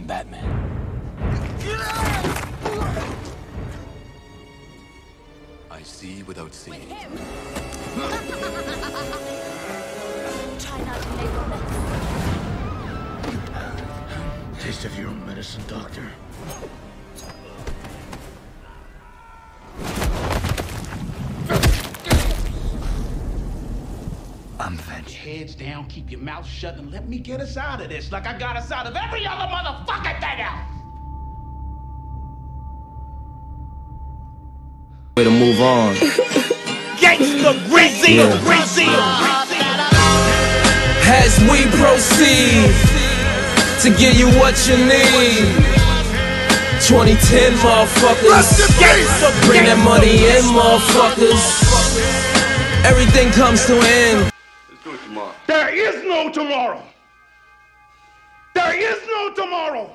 I'm Batman. I see without seeing. With him. Try not to make a mess. Taste of your own medicine, Doctor. I'm vengeance. Heads down, keep your mouth shut, and let me get us out of this like I got us out of every other motherfucking thing else. Way to move on. Gangsta greasy, greasy. As we proceed to give you what you need. 2010 motherfuckers. Bring that money in, motherfuckers. Everything comes to an end. Let's do it tomorrow. There is no tomorrow. There is no tomorrow.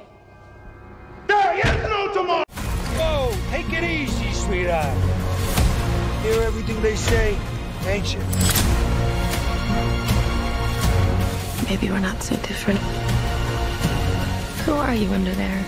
There is no tomorrow. Whoa, take it easy, sweetheart. Hear everything they say, ain't you? Maybe we're not so different. Who are you under there?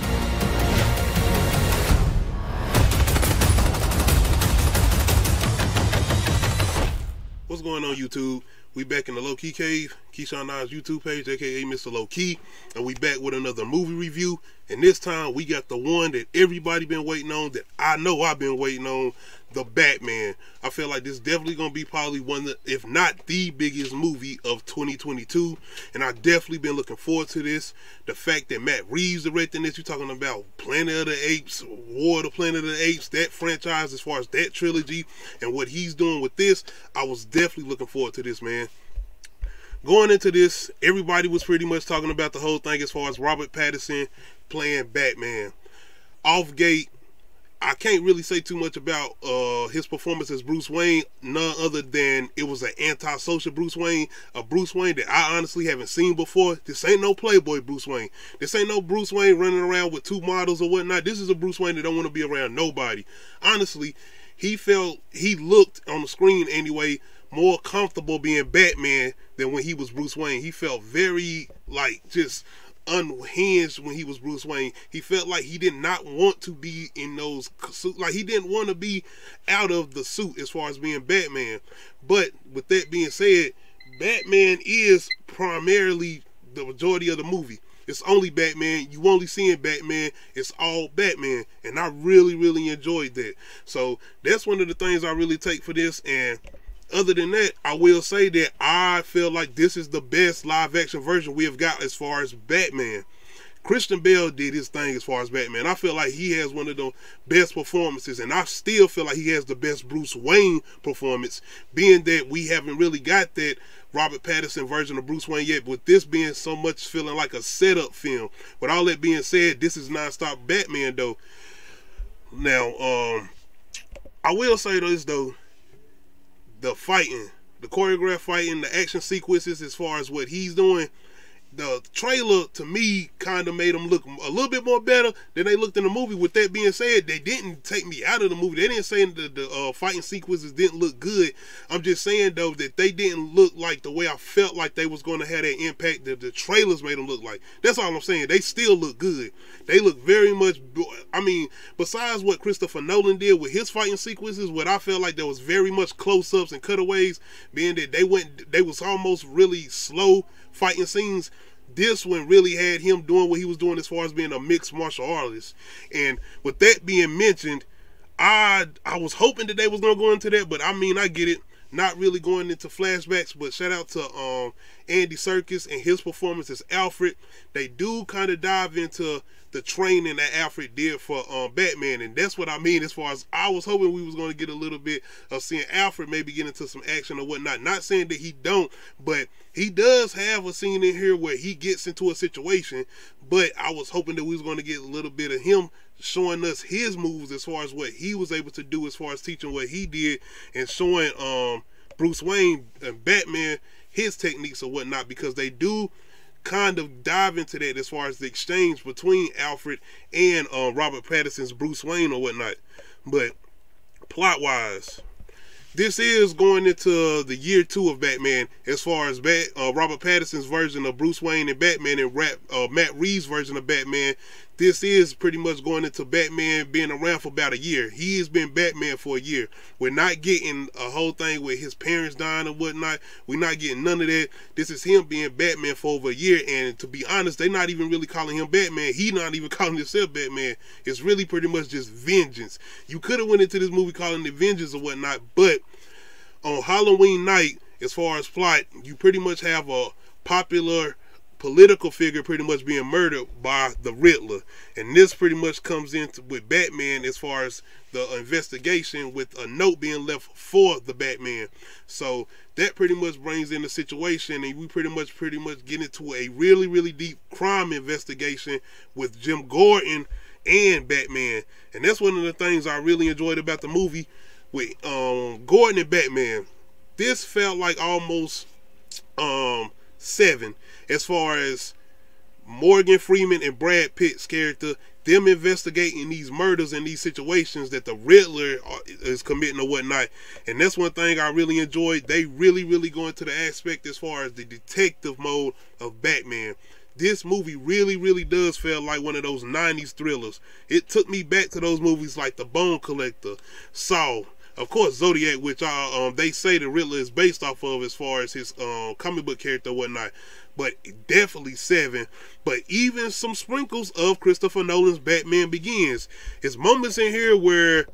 What's going on, YouTube? We back in the Low Key Cave, Keyshawn 9's YouTube page, aka Mr. Low Key, and we back with another movie review. And this time we got the one that everybody been waiting on, that I know I've been waiting on, The Batman. I feel like this is definitely gonna be probably one of, if not the biggest movie of 2022, and I definitely been looking forward to this. The fact that MATTREEVES directing this, you're talking about Planet of the Apes, War of the Planet of the Apes, that franchise as far as that trilogy, and what he's doing with this, I was definitely looking forward to this, man. Going into this, everybody was pretty much talking about the whole thing as far as Robert Pattinson playing Batman. Off gate, I can't really say too much about his performance as Bruce Wayne, none other than it was an antisocial Bruce Wayne, a Bruce Wayne that I honestly haven't seen before. This ain't no Playboy Bruce Wayne. This ain't no Bruce Wayne running around with two models or whatnot. This is a Bruce Wayne that don't want to be around nobody. Honestly, he looked on the screen anyway more comfortable being Batman than when he was Bruce Wayne. He felt very, like, just unhinged when he was Bruce Wayne. He felt like he did not want to be in those suits, like he didn't want to be out of the suit as far as being Batman. But with that being said, Batman is primarily the majority of the movie. It's only Batman. You only seeing Batman. It's all Batman, and I really enjoyed that. So that's one of the things I really take for this. And other than that, I will say that I feel like this is the best live action version we have got as far as Batman. Christian Bale did his thing as far as Batman. I feel like he has one of the best performances, and I still feel like he has the best Bruce Wayne performance, being that we haven't really got that Robert Pattinson version of Bruce Wayne yet, with this being so much feeling like a setup film. With all that being said, this is non-stop Batman though. Now, I will say this though, the fighting, the choreographed fighting, the action sequences as far as what he's doing, the trailer to me kind of made them look a little bit more better than they looked in the movie. With that being said, they didn't take me out of the movie. They didn't say the fighting sequences didn't look good. I'm just saying though that they didn't look like the way I felt like they was going to have that impact that the trailers made them look like. That's all I'm saying. They still look good. They look very much, I mean, besides what Christopher Nolan did with his fighting sequences, what I felt like there was very much close-ups and cutaways, being that they was almost really slow fighting scenes. This one really had him doing what he was doing as far as being a mixed martial artist. And with that being mentioned, I was hoping that they was going to go into that, but I mean, I get it. Not really going into flashbacks, but shout out to Andy Serkis and his performance as Alfred. They do kind of dive into the training that Alfred did for Batman, and that's what I mean as far as I was hoping we was going to get a little bit of seeing Alfred maybe get into some action or whatnot. Not saying that he don't, but he does have a scene in here where he gets into a situation, but I was hoping that we was going to get a little bit of him showing us his moves as far as what he was able to do as far as teaching what he did, and showing Bruce Wayne and Batman his techniques or whatnot, because they do kind of dive into that as far as the exchange between Alfred and Robert Pattinson's Bruce Wayne or whatnot. But plot wise, this is going into the year 2 of Batman as far as Robert Pattinson's version of Bruce Wayne and Batman and Matt Reeves' version of Batman. This is pretty much going into Batman being around for about a year. He has been Batman for a year. We're not getting a whole thing with his parents dying and whatnot. We're not getting none of that. This is him being Batman for over a year. And to be honest, they're not even really calling him Batman. He's not even calling himself Batman. It's really pretty much just vengeance. You could have went into this movie calling it vengeance or whatnot, but on Halloween night, as far as plot, you pretty much have a popular political figure pretty much being murdered by the Riddler, and this pretty much comes into with Batman as far as the investigation, with a note being left for the Batman. So that pretty much brings in the situation, and we pretty much get into a really deep crime investigation with Jim Gordon and Batman. And that's one of the things I really enjoyed about the movie with Gordon and Batman. This felt like almost Seven, as far as Morgan Freeman and Brad Pitt's character, them investigating these murders and these situations that the Riddler is committing or whatnot. And that's one thing I really enjoyed. They really go into the aspect as far as the detective mode of Batman. This movie really does feel like one of those 90s thrillers. It took me back to those movies like The Bone Collector, Saw, of course Zodiac, which they say the Riddler is based off of as far as his comic book character and whatnot. But definitely Seven. But even some sprinkles of Christopher Nolan's Batman Begins. There's moments in here where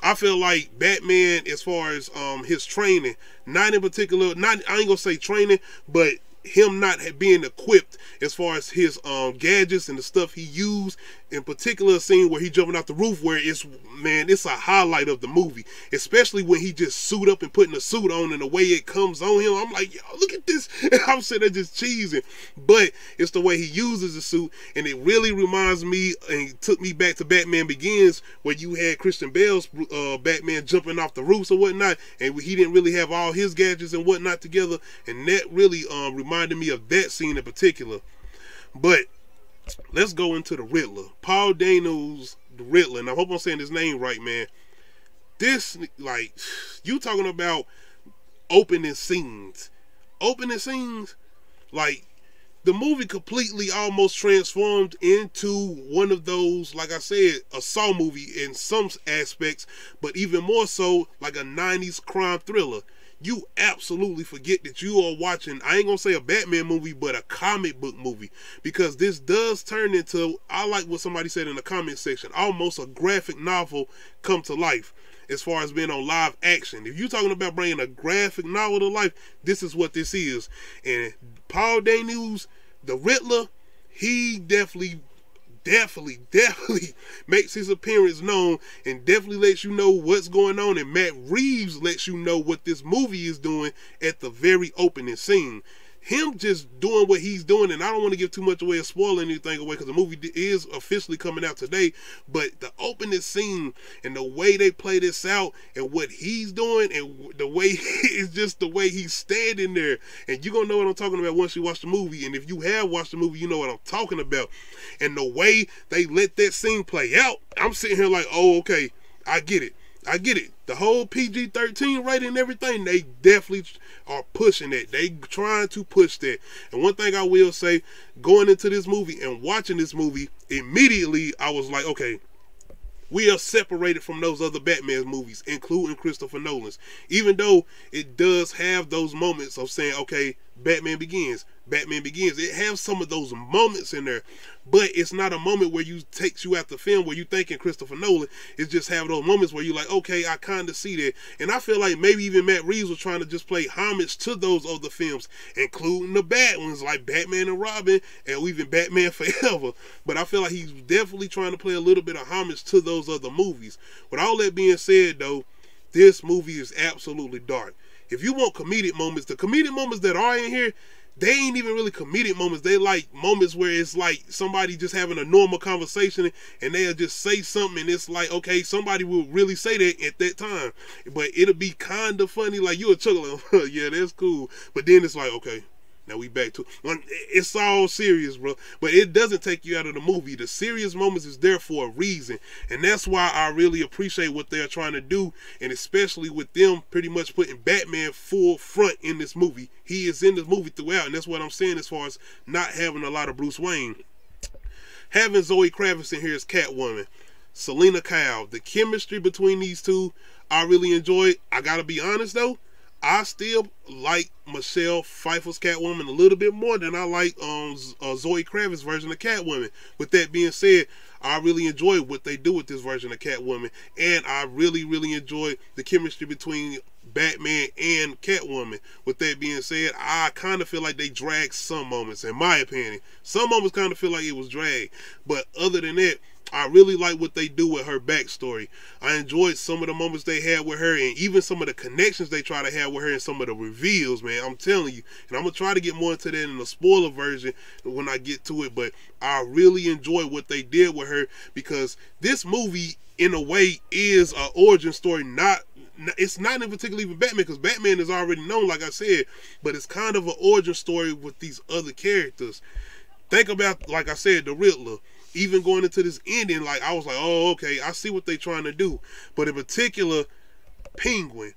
I feel like Batman, as far as his training, not in particular, I ain't gonna say training, but him not being equipped as far as his gadgets and the stuff he used, in particular a scene where he jumping off the roof, where it's a highlight of the movie, especially when he just suit up and putting the suit on and the way it comes on him. I'm like, yo, look at this. I'm sitting there just cheesing, but it's the way he uses the suit, and it really reminds me and took me back to Batman Begins, where you had Christian Bale's Batman jumping off the roofs or whatnot, and he didn't really have all his gadgets and whatnot together, and that really reminded me of that scene in particular. But let's go into the Riddler. Paul Dano's the Riddler, and I hope I'm saying his name right, man. This, like, you talking about opening scenes. Opening scenes, like, the movie completely almost transformed into one of those, like I said, a Saw movie in some aspects, but even more so like a 90s crime thriller. You absolutely forget that you are watching, I ain't gonna say a Batman movie, but a comic book movie, because this does turn into, I like what somebody said in the comment section, almost a graphic novel come to life as far as being on live action. If you're talking about bringing a graphic novel to life, this is what this is. And Paul Dano's the Riddler, he definitely makes his appearance known, and definitely lets you know what's going on. And Matt Reeves lets you know what this movie is doing at the very opening scene. Him just doing what he's doing, and I don't want to give too much away or spoil anything away, because the movie is officially coming out today, but the opening scene and the way they play this out and what he's doing, and the way it's just the way he's standing there, and you're gonna know what I'm talking about once you watch the movie. And if you have watched the movie, you know what I'm talking about. And the way they let that scene play out, I'm sitting here like, oh, okay, I get it. The whole PG-13 rating and everything, they definitely are pushing that. They trying to push that. And one thing I will say, going into this movie and watching this movie, immediately I was like, okay, we are separated from those other Batman movies, including Christopher Nolan's. Even though it does have those moments of saying, okay, Batman Begins. It has some of those moments in there, but it's not a moment where you takes you out the film where you thinking Christopher Nolan. It's just having those moments where you're like, okay, I kind of see that. And I feel like maybe even Matt Reeves was trying to just play homage to those other films, including the bad ones like Batman and Robin and even Batman Forever. But I feel like he's definitely trying to play a little bit of homage to those other movies. With all that being said, though, this movie is absolutely dark. If you want comedic moments, the comedic moments that are in here, they ain't even really comedic moments. They like moments where it's like somebody just having a normal conversation, and they'll just say something, and it's like, okay, somebody will really say that at that time, but it'll be kind of funny. Like, you'll chuckle, yeah, that's cool. But then it's like, okay, Now we back to it's all serious, bro. But it doesn't take you out of the movie. The serious moments is there for a reason. And that's why I really appreciate what they're trying to do. And especially with them pretty much putting Batman full front in this movie. He is in this movie throughout. And that's what I'm saying as far as not having a lot of Bruce Wayne. Having Zoe Kravitz in here as Catwoman. Selena Kyle. The chemistry between these two, I really enjoy it. I gotta be honest though. I still like Michelle Pfeiffer's Catwoman a little bit more than I like Zoe Kravitz's version of Catwoman. With that being said, I really enjoy what they do with this version of Catwoman. And I really, really enjoy the chemistry between Batman and Catwoman. With that being said, I kind of feel like they dragged some moments, in my opinion. Some moments kind of feel like it was dragged. But other than that, I really like what they do with her backstory. I enjoyed some of the moments they had with her, and even some of the connections they try to have with her, and some of the reveals, man. I'm telling you. And I'm going to try to get more into that in the spoiler version when I get to it. But I really enjoy what they did with her, because this movie, in a way, is an origin story. It's not in particular even Batman, because Batman is already known, like I said. But it's kind of an origin story with these other characters. Think about, like I said, the Riddler. Even going into this ending, like I was like, oh, okay, I see what they're trying to do. But in particular, Penguin,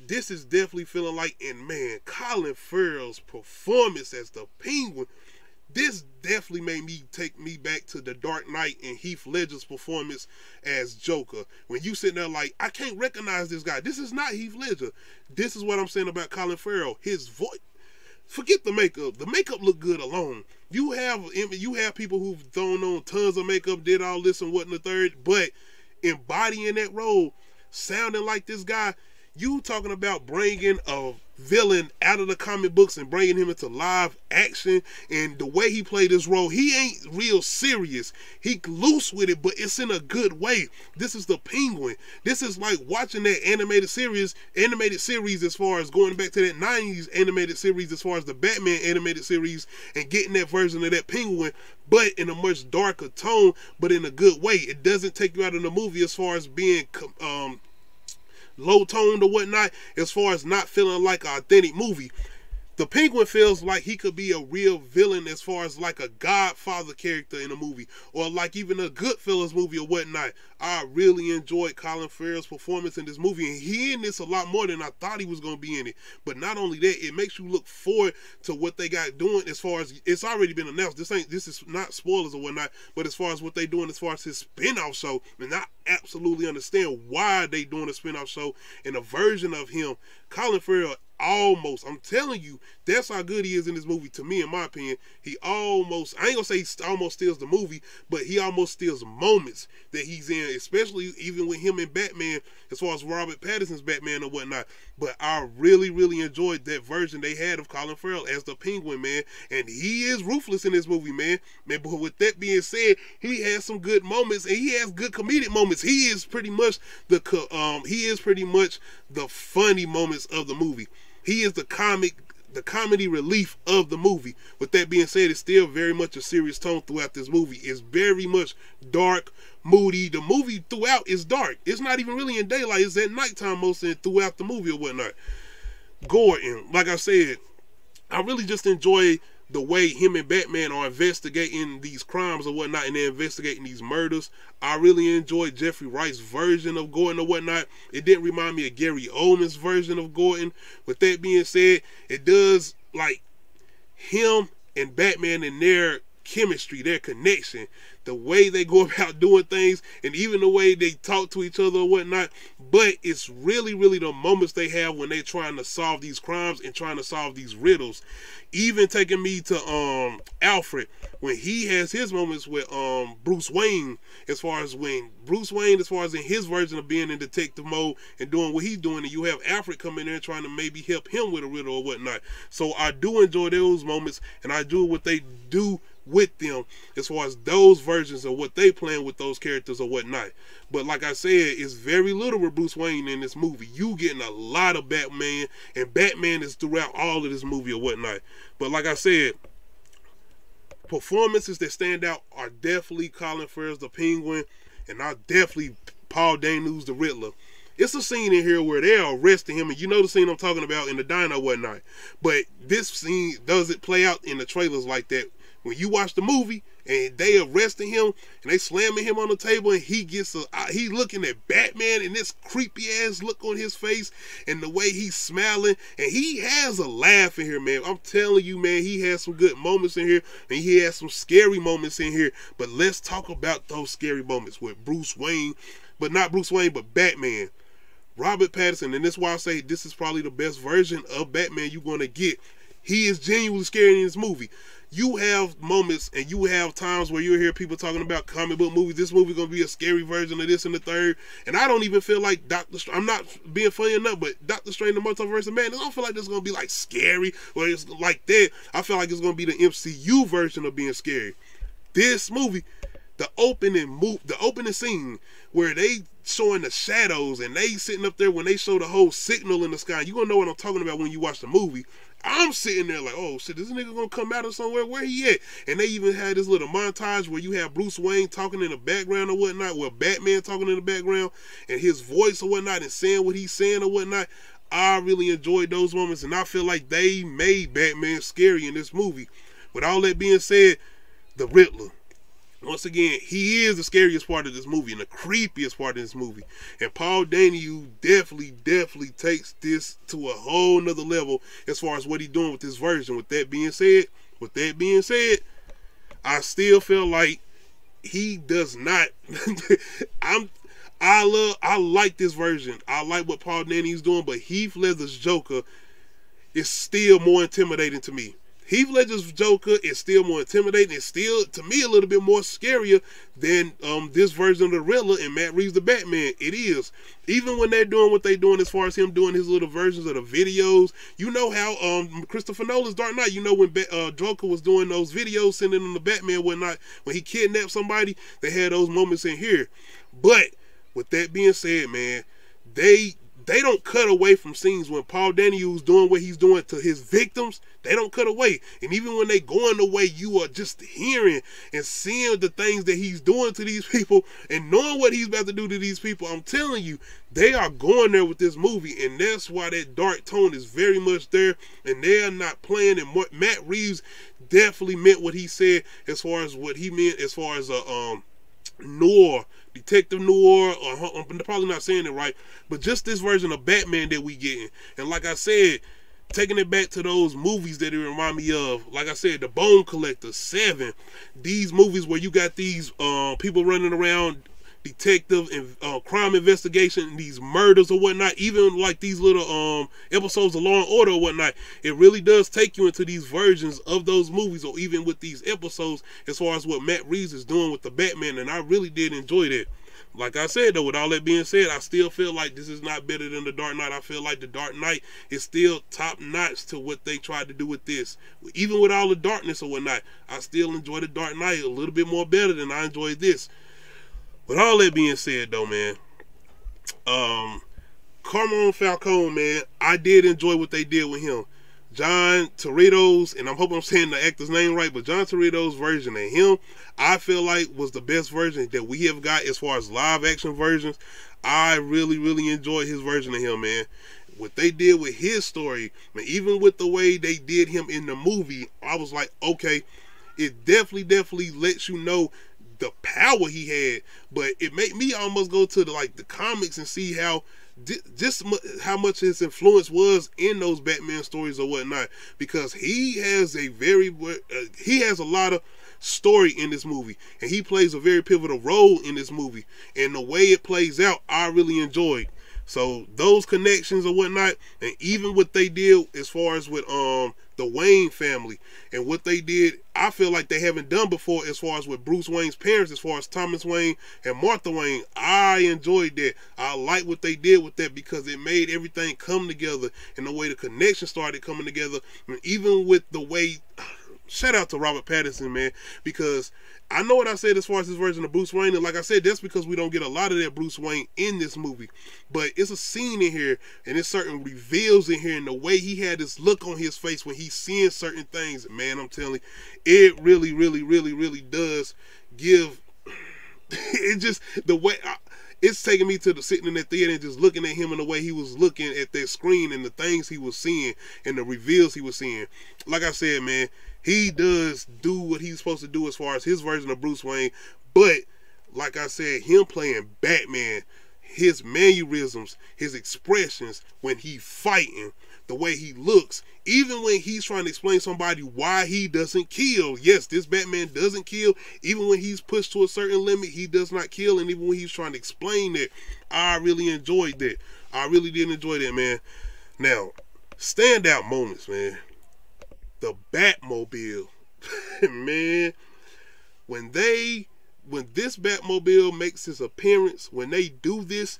this is definitely feeling like, and man, Colin Farrell's performance as the Penguin, this definitely made me take me back to The Dark Knight and Heath Ledger's performance as Joker. When you sitting there like, I can't recognize this guy. This is not Heath Ledger. This is what I'm saying about Colin Farrell. His voice. Forget the makeup. The makeup look good alone. You have people who've thrown on tons of makeup, did all this and what in the third, but embodying that role, sounding like this guy, you talking about bringing a villain out of the comic books and bringing him into live action, and the way he played this role, he ain't real serious. He loose with it, but it's in a good way. This is the Penguin. This is like watching that animated series as far as going back to that 90s animated series as far as the Batman animated series, and getting that version of that Penguin, but in a much darker tone, but in a good way. It doesn't take you out of the movie as far as being low toned or whatnot, as far as not feeling like an authentic movie. The Penguin feels like he could be a real villain as far as like a Godfather character in a movie, or like even a Goodfellas movie or whatnot. I really enjoyed Colin Farrell's performance in this movie, and he in this a lot more than I thought he was going to be in it. But not only that, it makes you look forward to what they got doing as far as, it's already been announced. This is not spoilers or whatnot, but as far as what they doing as far as his spin-off show, and I absolutely understand why they doing a spin-off show and a version of him. Colin Farrell almost, I'm telling you, that's how good he is in this movie, to me, in my opinion. He almost, I ain't gonna say he almost steals the movie, but he almost steals moments that he's in, especially even with him and Batman, as far as Robert Pattinson's Batman or whatnot. But I really, really enjoyed that version they had of Colin Farrell as the Penguin, man. And he is ruthless in this movie, man. But with that being said, he has some good moments, and he has good comedic moments. He is pretty much the funny moments of the movie. He is the comedy relief of the movie. With that being said, it's still very much a serious tone throughout this movie. It's very much dark, moody. The movie throughout is dark. It's not even really in daylight. It's at nighttime mostly throughout the movie or whatnot. Gordon, like I said, I really just enjoy the way him and Batman are investigating these crimes or whatnot, and they're investigating these murders. I really enjoyed Jeffrey Wright's version of Gordon or whatnot. It didn't remind me of Gary Oldman's version of Gordon. With that being said, it does, like, him and Batman and their chemistry, their connection, the way they go about doing things, and even the way they talk to each other or whatnot. But it's really, really the moments they have when they're trying to solve these crimes and trying to solve these riddles. Even taking me to Alfred, when he has his moments with Bruce Wayne, as far as in his version of being in detective mode and doing what he's doing, and you have Alfred come in there trying to maybe help him with a riddle or whatnot. So I do enjoy those moments, and I do what they do with them as far as those versions of what they playing with those characters or whatnot. But like I said, it's very little with Bruce Wayne in this movie. You getting a lot of Batman, and Batman is throughout all of this movie or whatnot. But like I said, performances that stand out are definitely Colin Farrell's the Penguin, and Paul Danu's the Riddler. It's a scene in here where they're arresting him, and you know the scene I'm talking about in the diner or whatnot. But this scene doesn't play out in the trailers like that. When you watch the movie and they arresting him and they slamming him on the table, and he looking at Batman and this creepy ass look on his face and the way he's smiling, and he has a laugh in here, man. I'm telling you, man, he has some good moments in here, and he has some scary moments in here. But let's talk about those scary moments with Bruce Wayne, but not Bruce Wayne, but Batman. Robert Pattinson, and that's why I say this is probably the best version of Batman you're going to get. He is genuinely scary in this movie. You have moments and you have times where you hear people talking about comic book movies. This movie going to be a scary version of this and the third. And I don't even feel like I'm not being funny enough, but Doctor Strange, the Multiverse of Madness, I don't feel like this is going to be like scary or it's like that. I feel like it's going to be the MCU version of being scary. This movie, the opening scene where they showing the shadows and they sitting up there when they show the whole signal in the sky. You're going to know what I'm talking about when you watch the movie. I'm sitting there like, oh shit, this nigga gonna come out of somewhere? Where he at? And they even had this little montage where you have Bruce Wayne talking in the background or whatnot, where Batman talking in the background, and his voice or whatnot, and saying what he's saying or whatnot. I really enjoyed those moments, and I feel like they made Batman scary in this movie. With all that being said, the Riddler. Once again, he is the scariest part of this movie and the creepiest part of this movie. And Paul Dano definitely takes this to a whole nother level as far as what he's doing with this version. With that being said, I still feel like he does not. I like this version. I like what Paul Dano is doing, but Heath Ledger's Joker is still more intimidating to me. Heath Ledger's Joker is still more intimidating. It's still, to me, a little bit more scarier than this version of the Riddler and Matt Reeves' The Batman. It is. Even when they're doing what they're doing as far as him doing his little versions of the videos. You know how Christopher Nolan's Dark Knight, you know when Joker was doing those videos, sending them to Batman and whatnot, when he kidnapped somebody, they had those moments in here. But with that being said, man, they don't cut away from scenes when Paul Dano is doing what he's doing to his victims. They don't cut away. And even when they going away, you are just hearing and seeing the things that he's doing to these people and knowing what he's about to do to these people. I'm telling you, they are going there with this movie, and that's why that dark tone is very much there, and they are not playing. And Matt Reeves definitely meant what he said as far as what he meant as far as a noir, detective noir, or I'm probably not saying it right, but just this version of Batman that we getting. And like I said, taking it back to those movies that it remind me of, like I said, The Bone Collector, Seven, these movies where you got these people running around, detective and crime investigation, and these murders or whatnot, even like these little episodes of Law and Order or whatnot. It really does take you into these versions of those movies, or even with these episodes as far as what Matt Reeves is doing with the Batman, and I really did enjoy that. Like I said, though, with all that being said, I still feel like this is not better than The Dark Knight. I feel like The Dark Knight is still top notch to what they tried to do with this. Even with all the darkness or whatnot, I still enjoy The Dark Knight a little bit more better than I enjoyed this. With all that being said, though, man, Carmine Falcone, man, I did enjoy what they did with him. John Turturro's, and I hope I'm saying the actor's name right, but John Turturro's version of him, I feel like was the best version that we have got as far as live action versions. I really enjoyed his version of him, man. What they did with his story, man, even with the way they did him in the movie, I was like, okay, it definitely lets you know the power he had. But it made me almost go to the comics and see how just how much his influence was in those Batman stories or whatnot, because he has a lot of story in this movie, and he plays a very pivotal role in this movie, and the way it plays out, I really enjoyed. So those connections or whatnot, and even what they did as far as with the Wayne family and what they did, I feel like they haven't done before as far as with Bruce Wayne's parents, as far as Thomas Wayne and Martha Wayne. I enjoyed that. I like what they did with that, because it made everything come together, and the way the connection started coming together, and even with the way, shout out to Robert Pattinson, man, because I know what I said as far as his version of Bruce Wayne, and like I said, that's because we don't get a lot of that Bruce Wayne in this movie. But it's a scene in here, and there's certain reveals in here, and the way he had this look on his face when he's seeing certain things, man, I'm telling you, it really does give, it just, the way, it's taking me to the sitting in that theater and just looking at him in the way he was looking at that screen and the things he was seeing and the reveals he was seeing. Like I said, man, he does do what he's supposed to do as far as his version of Bruce Wayne. But like I said, him playing Batman, his mannerisms, his expressions when he fighting, the way he looks, even when he's trying to explain to somebody why he doesn't kill. Yes, this Batman doesn't kill. Even when he's pushed to a certain limit, he does not kill. And even when he's trying to explain that, I really enjoyed that. I really did enjoy that, man. Now, standout moments, man. The Batmobile. Man, when this Batmobile makes its appearance, when they do this,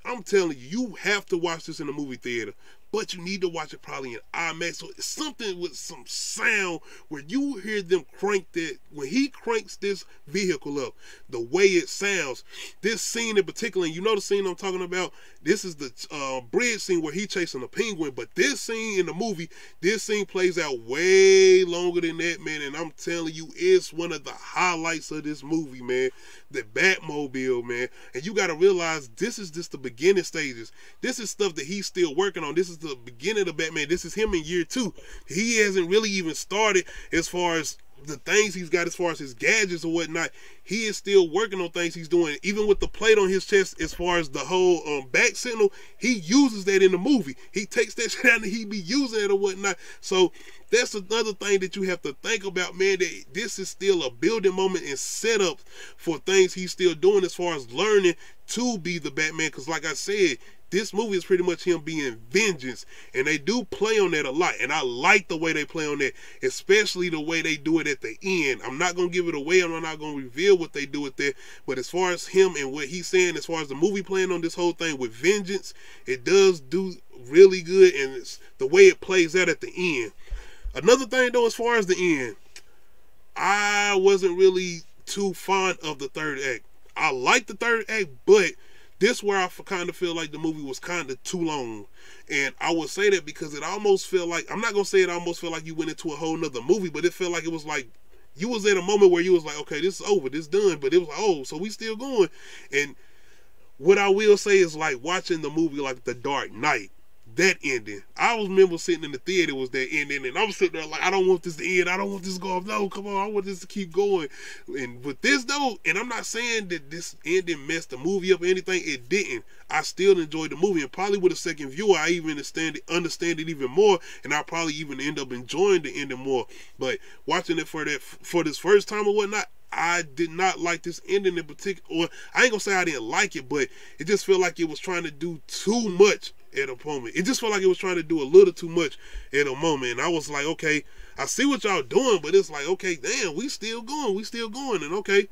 I'm telling you, you have to watch this in the movie theater. But you need to watch it probably in IMAX. So it's something with some sound where you hear them crank that. When he cranks this vehicle up, the way it sounds, this scene in particular, and you know the scene I'm talking about, this is the bridge scene where he's chasing a penguin. But this scene in the movie, this scene plays out way longer than that, man. And I'm telling you, it's one of the highlights of this movie, man. The Batmobile, man. And you got to realize this is just the beginning stages. This is stuff that he's still working on. This is the beginning of the Batman. This is him in year 2. He hasn't really even started as far as the things he's got as far as his gadgets or whatnot. He is still working on things he's doing. Even with the plate on his chest as far as the whole back signal, he uses that in the movie. He takes that shit out and he be using it or whatnot. So that's another thing that you have to think about, man, that this is still a building moment and setup for things he's still doing as far as learning to be the Batman. Because like I said, this movie is pretty much him being vengeance, and they do play on that a lot, and I like the way they play on that, especially the way they do it at the end. I'm not going to give it away, I'm not going to reveal what they do with that, but as far as him and what he's saying, as far as the movie playing on this whole thing with vengeance, it does do really good, and it's the way it plays out at the end. Another thing though, as far as the end, I wasn't really too fond of the third act. I like the third act, but this where I kind of feel like the movie was kind of too long. And I would say that because it almost felt like, I'm not going to say it almost felt like you went into a whole nother movie, but it felt like it was like, you was at a moment where you was like, okay, this is over, this is done. But it was like, oh, so we still going. And what I will say is like watching the movie like The Dark Knight, that ending. I remember sitting in the theater was that ending, and I was sitting there like, I don't want this to end. I don't want this to go off. No, come on, I want this to keep going. And with this though, and I'm not saying that this ending messed the movie up or anything. It didn't. I still enjoyed the movie, and probably with a second viewer, I even understand it even more, and I'll probably even end up enjoying the ending more. But watching it for this first time or whatnot, I did not like this ending in particular. Or I ain't gonna say I didn't like it, but it just felt like it was trying to do too much at a moment. It just felt like it was trying to do a little too much at a moment. And I was like, okay, I see what y'all doing, but it's like, okay, damn, we still going. And okay,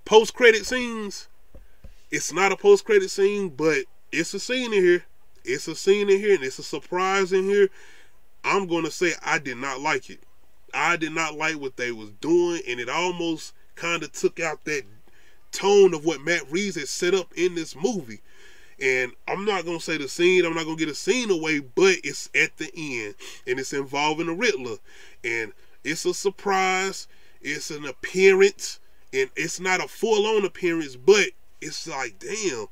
post-credit scenes, it's not a post-credit scene, but it's a scene in here. It's a scene in here, and it's a surprise in here. I'm gonna say I did not like it. I did not like what they was doing, and it almost kind of took out that tone of what Matt Reeves had set up in this movie. And I'm not going to say the scene, I'm not going to get a scene away, but it's at the end, and it's involving the Riddler, and it's a surprise, it's an appearance, and it's not a full-on appearance, but it's like, damn,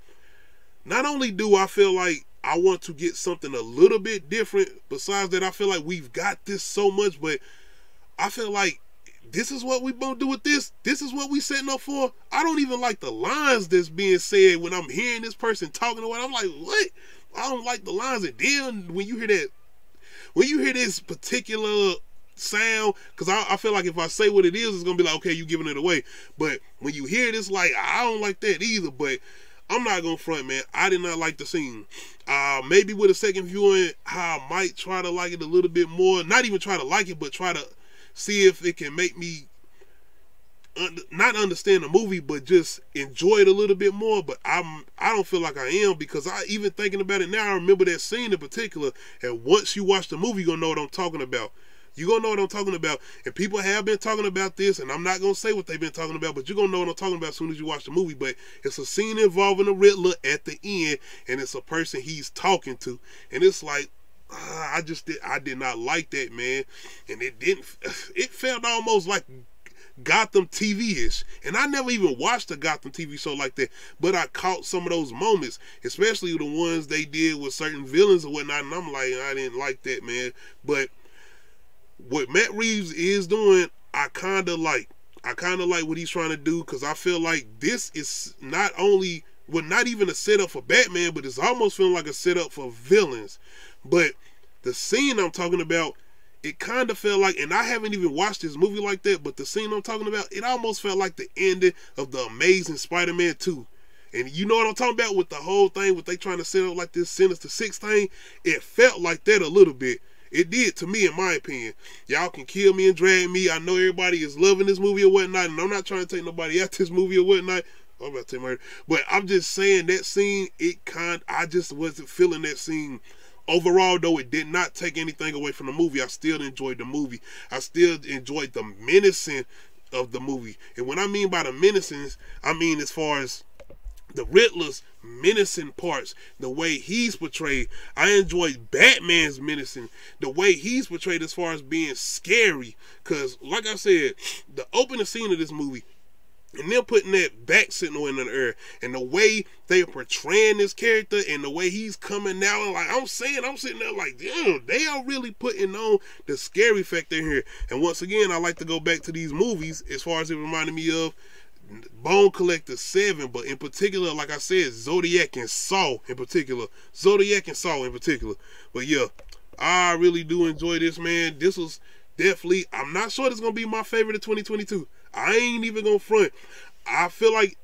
not only do I feel like I want to get something a little bit different, besides that I feel like we've got this so much, but I feel like this is what we gonna do with this. This is what we setting up for. I don't even like the lines that's being said when I'm hearing this person talking to what. I'm like, what? I don't like the lines. And then when you hear this particular sound, because I feel like if I say what it is, it's gonna be like, okay, you giving it away. But when you hear it, it's like, I don't like that either. But I'm not gonna front, man. I did not like the scene. Maybe with a second viewing, I might try to like it a little bit more. Not even try to like it, but try to see if it can make me not understand the movie, but just enjoy it a little bit more. But I don't feel like I am, because I even thinking about it now, I remember that scene in particular. And once you watch the movie, you're gonna know what I'm talking about. You're gonna know what I'm talking about. And people have been talking about this, and I'm not gonna say what they've been talking about, but you're gonna know what I'm talking about as soon as you watch the movie. But it's a scene involving the Riddler at the end, and it's a person he's talking to, and it's like, I did not like that, man. And it felt almost like Gotham TV-ish. And I never even watched a Gotham TV show like that, but I caught some of those moments, especially the ones they did with certain villains or whatnot, and I'm like, I didn't like that, man. But what Matt Reeves is doing, I kind of like what he's trying to do, because I feel like this is not only, well, not even a setup for Batman, but it's almost feeling like a setup for villains. But the scene I'm talking about, it kind of felt like, and I haven't even watched this movie like that, but the scene I'm talking about, it almost felt like the ending of the Amazing Spider-Man 2. And you know what I'm talking about with the whole thing, with they trying to set up like this Sinister Six thing? It felt like that a little bit. It did to me, in my opinion. Y'all can kill me and drag me. I know everybody is loving this movie or whatnot, and I'm not trying to take nobody out this movie or whatnot. I'm about to take murder. But I'm just saying that scene, I just wasn't feeling that scene. Overall, though, it did not take anything away from the movie. I still enjoyed the movie. I still enjoyed the menacing of the movie. And what I mean by the menacing, I mean as far as the Riddler's menacing parts, the way he's portrayed. I enjoyed Batman's menacing, the way he's portrayed as far as being scary. Because, like I said, the opening scene of this movie, and them putting that back signal in the air, and the way they're portraying this character, and the way he's coming out, and like I'm sitting there like, damn, they are really putting on the scary factor here. And once again, I like to go back to these movies as far as it reminded me of Bone Collector 7, but in particular, like I said, Zodiac and Saw in particular. But yeah, I really do enjoy this, man. This was definitely, I'm not sure it's gonna be my favorite of 2022. I ain't even gonna front. I feel like,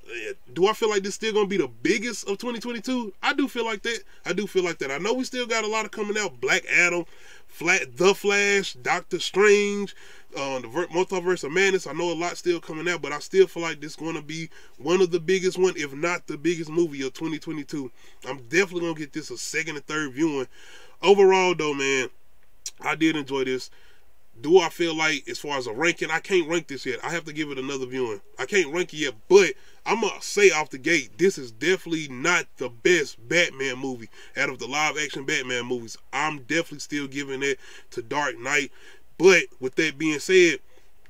do I feel like this still gonna be the biggest of 2022? I do feel like that. I know we still got a lot of coming out. Black Adam, The Flash, Doctor Strange, the Multiverse of Madness. I know a lot still coming out, but I still feel like this is going to be one of the biggest one, if not the biggest movie of 2022. I'm definitely going to get this a second and third viewing. Overall, though, man, I did enjoy this. Do I feel like, as far as a ranking, I can't rank this yet. I have to give it another viewing. I can't rank it yet, but I'm going to say off the gate, this is definitely not the best Batman movie out of the live-action Batman movies. I'm definitely still giving it to Dark Knight. But with that being said,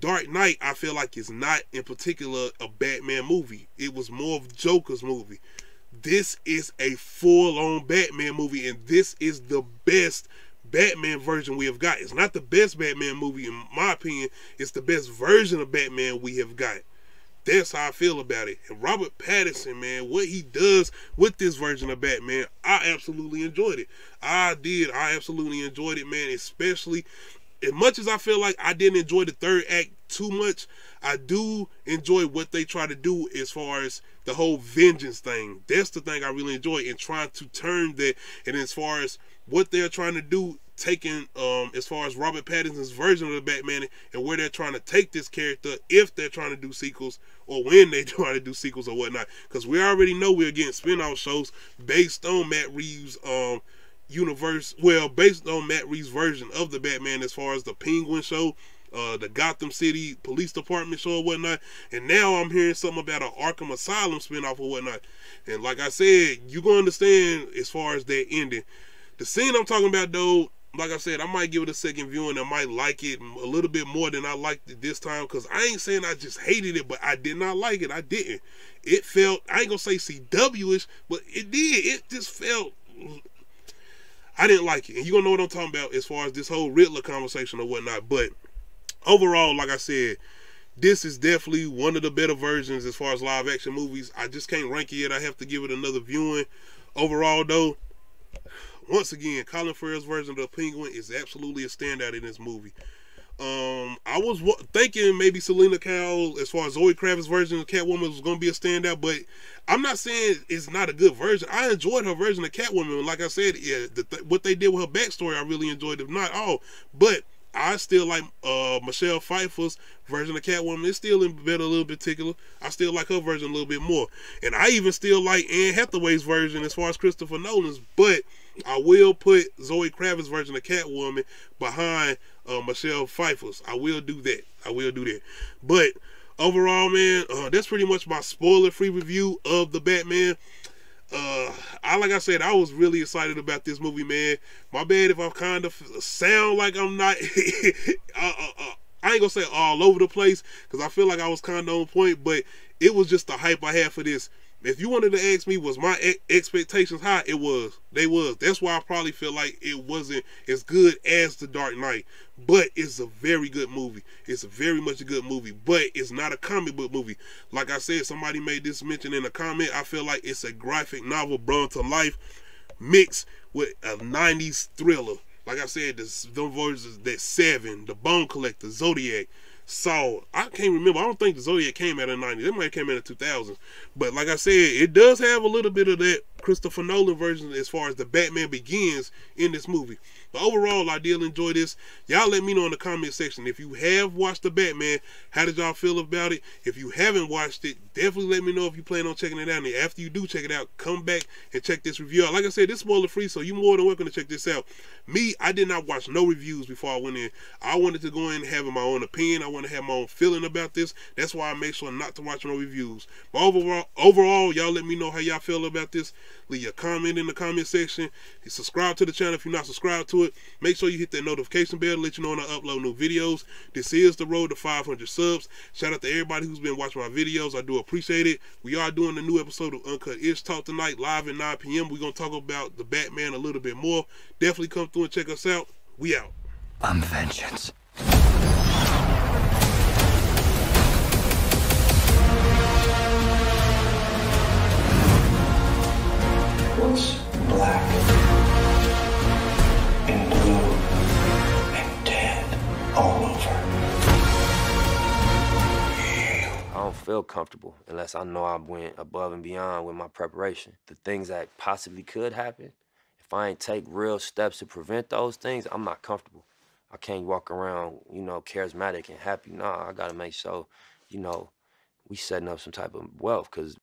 Dark Knight, I feel like is not in particular a Batman movie. It was more of Joker's movie. This is a full-on Batman movie, and this is the best Batman version we have got. It's not the best Batman movie, in my opinion. It's the best version of Batman we have got. That's how I feel about it. And Robert Pattinson, man, what he does with this version of Batman, I absolutely enjoyed it. I absolutely enjoyed it, man. Especially, as much as I feel like I didn't enjoy the third act too much, I do enjoy what they try to do as far as the whole vengeance thing. That's the thing I really enjoy, and trying to turn that. And as far as what they're trying to do, taking as far as Robert Pattinson's version of the Batman, and where they're trying to take this character, if they're trying to do sequels, or when they try to do sequels or whatnot. Because we already know we're getting spin-off shows based on Matt Reeves' universe, well, based on Matt Reeves' version of the Batman, as far as the Penguin show, the Gotham City Police Department show or whatnot. And now I'm hearing something about an Arkham Asylum spinoff or whatnot. And like I said, you're going to understand as far as that ending. The scene I'm talking about, though, like I said, I might give it a second viewing. I might like it a little bit more than I liked it this time, because I ain't saying I just hated it, but I did not like it. I didn't. It felt, I ain't going to say CW-ish, but it did. It just felt, I didn't like it. And you're going to know what I'm talking about as far as this whole Riddler conversation or whatnot. But overall, like I said, this is definitely one of the better versions as far as live action movies. I just can't rank it yet. I have to give it another viewing. Overall, though, once again, Colin Farrell's version of the Penguin is absolutely a standout in this movie. I was thinking maybe Selena Kyle, as far as Zoe Kravitz's version of Catwoman, was going to be a standout, but I'm not saying it's not a good version. I enjoyed her version of Catwoman. Like I said, yeah, what they did with her backstory, I really enjoyed, if not all. But I still like Michelle Pfeiffer's version of Catwoman. It's still better, a little bit particular. I still like her version a little bit more. And I even still like Anne Hathaway's version as far as Christopher Nolan's, but I will put Zoe Kravitz's version of Catwoman behind Michelle Pfeiffer's. I will do that. But overall, man, that's pretty much my spoiler-free review of the Batman. Like I said, I was really excited about this movie, man. My bad if I kind of sound like I'm not I ain't gonna say all over the place, because I feel like I was kind of on point, but it was just the hype I had for this. If you wanted to ask me, was my expectations high? It was. They was. That's why I probably feel like it wasn't as good as The Dark Knight. But it's a very good movie. It's very much a good movie. But it's not a comic book movie. Like I said, somebody made this mention in a comment. I feel like it's a graphic novel brought to life mixed with a 90s thriller. Like I said, them versions, that Seven, The Bone Collector, Zodiac, Saw. I can't remember. I don't think the Zodiac came out in the 90s. It might have came out in the 2000s. But like I said, it does have a little bit of that Christopher Nolan version as far as the Batman Begins in this movie. But overall, I did enjoy this. Y'all let me know in the comment section. If you have watched the Batman, how did y'all feel about it? If you haven't watched it, definitely let me know if you plan on checking it out. And after you do check it out, come back and check this review out. Like I said, this is spoiler free, so you're more than welcome to check this out. Me, I did not watch no reviews before I went in. I wanted to go in having my own opinion. I want to have my own feeling about this. That's why I make sure not to watch no reviews. But overall, y'all let me know how y'all feel about this. Leave your comment in the comment section. Subscribe to the channel if you're not subscribed to it. Make sure you hit that notification bell to let you know when I upload new videos. This is the road to 500 subs. Shout out to everybody who's been watching my videos. I do appreciate it. We are doing a new episode of Uncut Ish Talk tonight, live at 9 p.m. We're going to talk about the Batman a little bit more. Definitely come through and check us out. We out. I'm vengeance. What's black and blue and dead all over? I don't feel comfortable unless I know I went above and beyond with my preparation. The things that possibly could happen, if I ain't take real steps to prevent those things, I'm not comfortable. I can't walk around, you know, charismatic and happy. Nah, I gotta make sure, you know, we setting up some type of wealth, because